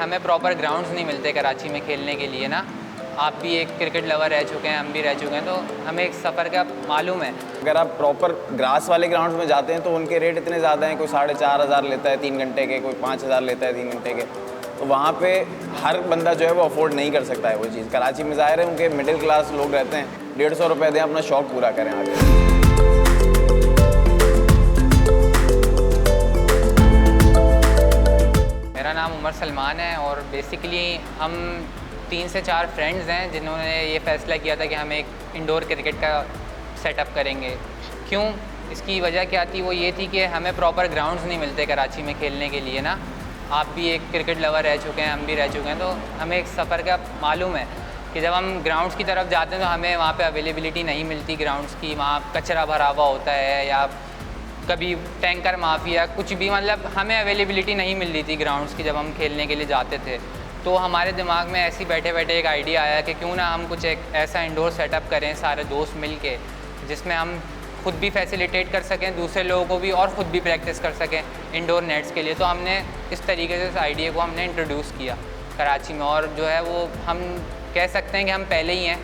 हमें proper grounds नहीं मिलते कराची में खेलने के लिए ना। आप भी एक क्रिकेट लवर रह चुके हैं, हम भी रह चुके हैं, तो हमें एक सफ़र का मालूम है। अगर आप प्रॉपर ग्रास वाले ग्राउंड्स में जाते हैं तो उनके रेट इतने ज़्यादा हैं, कोई 4,500 लेता है 3 घंटे के, कोई 5,000 लेता है 3 घंटे के। तो वहाँ पे हर बंदा जो है वो अफोर्ड नहीं कर सकता है वो चीज़। कराची में ज़ाहिर है उनके मिडिल क्लास लोग रहते हैं, 150 रुपये दें अपना शौक़ पूरा करें आगे। मेरा नाम उमर सलमान है और बेसिकली हम 3 से 4 फ्रेंड्स हैं जिन्होंने ये फ़ैसला किया था कि हम एक इंडोर क्रिकेट का सेटअप करेंगे। क्यों? इसकी वजह क्या थी? वो ये थी कि हमें प्रॉपर ग्राउंड्स नहीं मिलते कराची में खेलने के लिए ना। आप भी एक क्रिकेट लवर रह चुके हैं, हम भी रह चुके हैं, तो हमें एक सफ़र का मालूम है कि जब हम ग्राउंड्स की तरफ जाते हैं तो हमें वहाँ पे अवेलेबिलिटी नहीं मिलती ग्राउंड्स की। वहाँ कचरा भरा हुआ होता है या कभी टैंकर माफिया कुछ भी, मतलब हमें अवेलेबिलिटी नहीं मिल रही थी ग्राउंड्स की जब हम खेलने के लिए जाते थे। तो हमारे दिमाग में ऐसी बैठे बैठे एक आइडिया आया कि क्यों ना हम कुछ एक ऐसा इंडोर सेटअप करें सारे दोस्त मिल के, जिसमें हम खुद भी फैसिलिटेट कर सकें दूसरे लोगों को भी और ख़ुद भी प्रैक्टिस कर सकें इंडोर नेट्स के लिए। तो हमने इस तरीके से इस आइडिया को हमने इंट्रोड्यूस किया कराची में, और जो है वो हम कह सकते हैं कि हम पहले ही हैं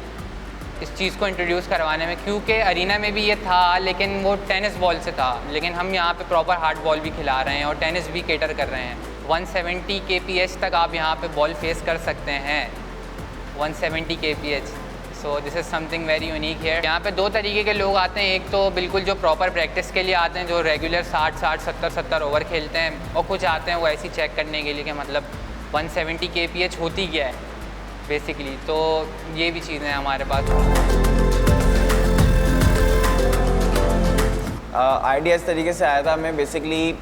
इस चीज़ को इंट्रोड्यूस करवाने में, क्योंकि अरीना में भी ये था लेकिन वो टेनिस बॉल से था, लेकिन हम यहाँ पे प्रॉपर हार्ड बॉल भी खिला रहे हैं और टेनिस भी केटर कर रहे हैं। 170 kph तक आप यहाँ पे बॉल फेस कर सकते हैं, 170 kph। So this is something very unique है। यहाँ पे 2 तरीके के लोग आते हैं, एक तो बिल्कुल जो प्रॉपर प्रैक्टिस के लिए आते हैं, जो रेगुलर 60 70 ओवर खेलते हैं, और कुछ आते हैं वो ऐसी चेक करने के लिए कि मतलब 170 kph होती क्या है बेसिकली। तो ये भी चीज़ें हैं हमारे पास। आइडिया इस तरीके से आया था, हमें बेसिकली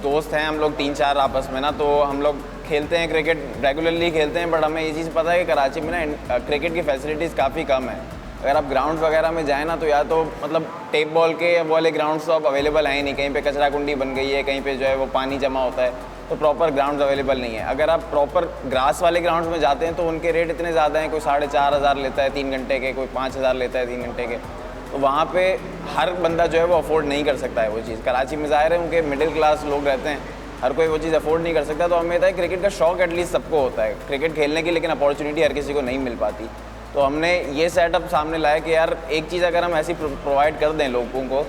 दोस्त हैं हम लोग 3-4 आपस में ना, तो हम लोग खेलते हैं क्रिकेट, रेगुलरली खेलते हैं, बट हमें ये चीज़ पता है कि कराची में ना क्रिकेट की फैसिलिटीज़ काफ़ी कम है। अगर आप ग्राउंड वगैरह में जाएँ ना तो या तो मतलब टेप बॉल के वाले ग्राउंड्स तो अब अवेलेबल हैं ही नहीं, कहीं पे कचरा कुंडी बन गई है, कहीं पे जो है वो पानी जमा होता है, तो प्रॉपर ग्राउंड्स अवेलेबल नहीं है। अगर आप प्रॉपर ग्रास वाले ग्राउंड्स में जाते हैं तो उनके रेट इतने ज़्यादा हैं, कोई 4,500 लेता है 3 घंटे के, कोई 5,000 लेता है 3 घंटे के। तो वहाँ पे हर बंदा जो है वो अफोर्ड नहीं कर सकता है वो चीज़। कराची में ज़ाहिर है उनके मिडिल क्लास लोग रहते हैं, हर कोई वो चीज़ अफोर्ड नहीं कर सकता। तो हमें था है क्रिकेट का शौक़ एटलीस्ट सबको होता है क्रिकेट खेलने की, लेकिन अपॉर्चुनिटी हर किसी को नहीं मिल पाती। तो हमने ये सेटअप सामने लाया कि यार एक चीज़ अगर हम ऐसी प्रोवाइड कर दें लोगों को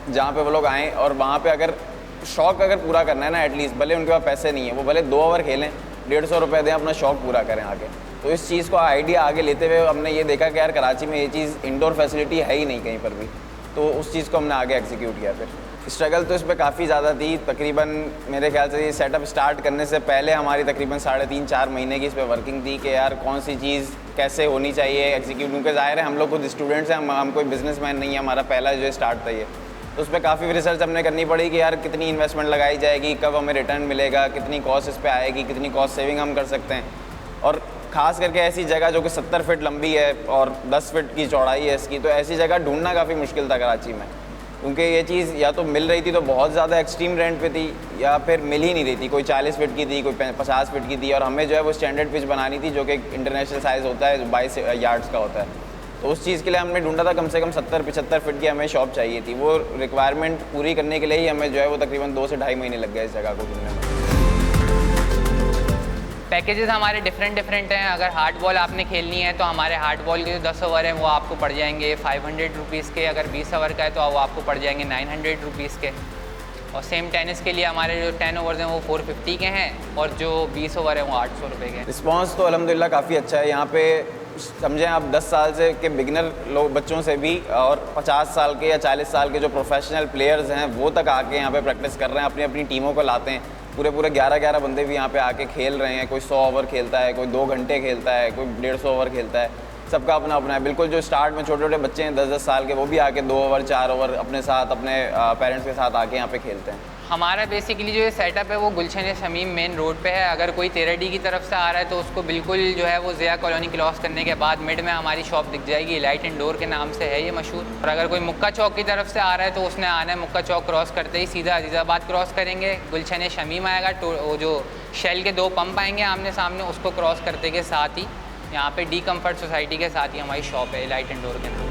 जहाँ पे वो लोग आएँ, और वहाँ पे अगर शौक़ अगर पूरा करना है ना, एटलीस्ट भले उनके पास पैसे नहीं है, वो भले 2 ओवर खेलें, 150 रुपये दें, अपना शौक़ पूरा करें आगे। तो इस चीज़ को आइडिया आगे लेते हुए हमने ये देखा कि यार कराची में ये चीज़ इंडोर फैसिलिटी है ही नहीं कहीं पर भी, तो उस चीज़ को हमने आगे एग्जीक्यूट किया। फिर स्ट्रगल तो इस पर काफ़ी ज़्यादा थी। तकरीबन मेरे ख्याल से ये सेटअप स्टार्ट करने से पहले हमारी तकरीबन 3.5-4 महीने की इस पर वर्किंग थी कि यार कौन सी चीज़ कैसे होनी चाहिए एग्जीक्यूट, क्योंकि ज़ाहिर है हम लोग खुद स्टूडेंट्स हैं, हम कोई बिजनेसमैन नहीं है, हमारा पहला जो स्टार्ट था ये। तो उस पर काफ़ी रिसर्च हमने करनी पड़ी कि यार कितनी इन्वेस्टमेंट लगाई जाएगी, कब हमें रिटर्न मिलेगा, कितनी कॉस्ट इस पर आएगी, कितनी कॉस्ट सेविंग हम कर सकते हैं, और ख़ास करके ऐसी जगह जो कि 70 फीट लंबी है और 10 फीट की चौड़ाई है इसकी, तो ऐसी जगह ढूंढना काफ़ी मुश्किल था कराची में, क्योंकि ये चीज़ या तो मिल रही थी तो बहुत ज़्यादा एक्सट्रीम रेंट पे थी, या फिर मिल ही नहीं रही थी। कोई 40 फीट की थी, कोई 50 फीट की थी, और हमें जो है वो स्टैंडर्ड पिच बनानी थी जो कि इंटरनेशनल साइज़ होता है, 22 यार्ड्स का होता है। तो उस चीज़ के लिए हमने ढूंढा था कम से कम 70-75 फीट की हमें शॉप चाहिए थी। वो रिक्वायरमेंट पूरी करने के लिए ही हमें जो है वो तकरीबन 2 से ढाई महीने लग गए इस जगह को ढूंढने में। पैकेजेस हमारे डिफरेंट हैं। अगर हार्ड बॉल आपने खेलनी है तो हमारे हार्ड बॉल के जो 10 ओवर हैं वो आपको पड़ जाएंगे 500 रुपीज़ के। अगर 20 ओवर का है तो वो आपको पड़ जाएंगे 900 रुपीज़ के। और सेम टेनिस के लिए हमारे जो 10 ओवर्स हैं वो 450 के हैं, और जो 20 ओवर हैं वो 800 रुपये के। रिस्पॉन्स तो अल्हम्दुलिल्लाह काफ़ी अच्छा है यहाँ पे। समझें आप 10 साल से के बिगिनर लोग बच्चों से भी, और 50 साल के या 40 साल के जो प्रोफेशनल प्लेयर्स हैं वो तक आके यहाँ पे प्रैक्टिस कर रहे हैं, अपनी अपनी टीमों को लाते हैं। पूरे 11 बंदे भी यहाँ पे आके खेल रहे हैं। कोई 100 ओवर खेलता है, कोई 2 घंटे खेलता है, कोई 150 ओवर खेलता है, सबका अपना अपना है। बिल्कुल जो स्टार्ट में छोटे छोटे बच्चे हैं 10-10 साल के, वो भी आके 2 ओवर 4 ओवर अपने साथ अपने पेरेंट्स के साथ आके यहाँ पे खेलते हैं। हमारा बेसिकली जो ये सेटअप है वो गुलशन शमीम मेन रोड पे है। अगर कोई 13D की तरफ से आ रहा है तो उसको बिल्कुल जो है वो ज़िया कॉलोनी क्रॉस करने के बाद मिड में हमारी शॉप दिख जाएगी। लाइट इंडोर के नाम से है ये मशहूर। और अगर कोई मुक्का चौक की तरफ से आ रहा है तो उसने आना है, मुक्का चौक क्रॉस करते ही सीधा अजीज़ाबाद क्रॉस करेंगे, गुलशन शमीम आएगा, वो जो शेल के 2 पंप आएंगे आमने सामने, उसको क्रॉस करते के साथ ही यहाँ पे डी कम्फर्ट सोसाइटी के साथ ही हमारी शॉप है लाइट इंडोर के नाम।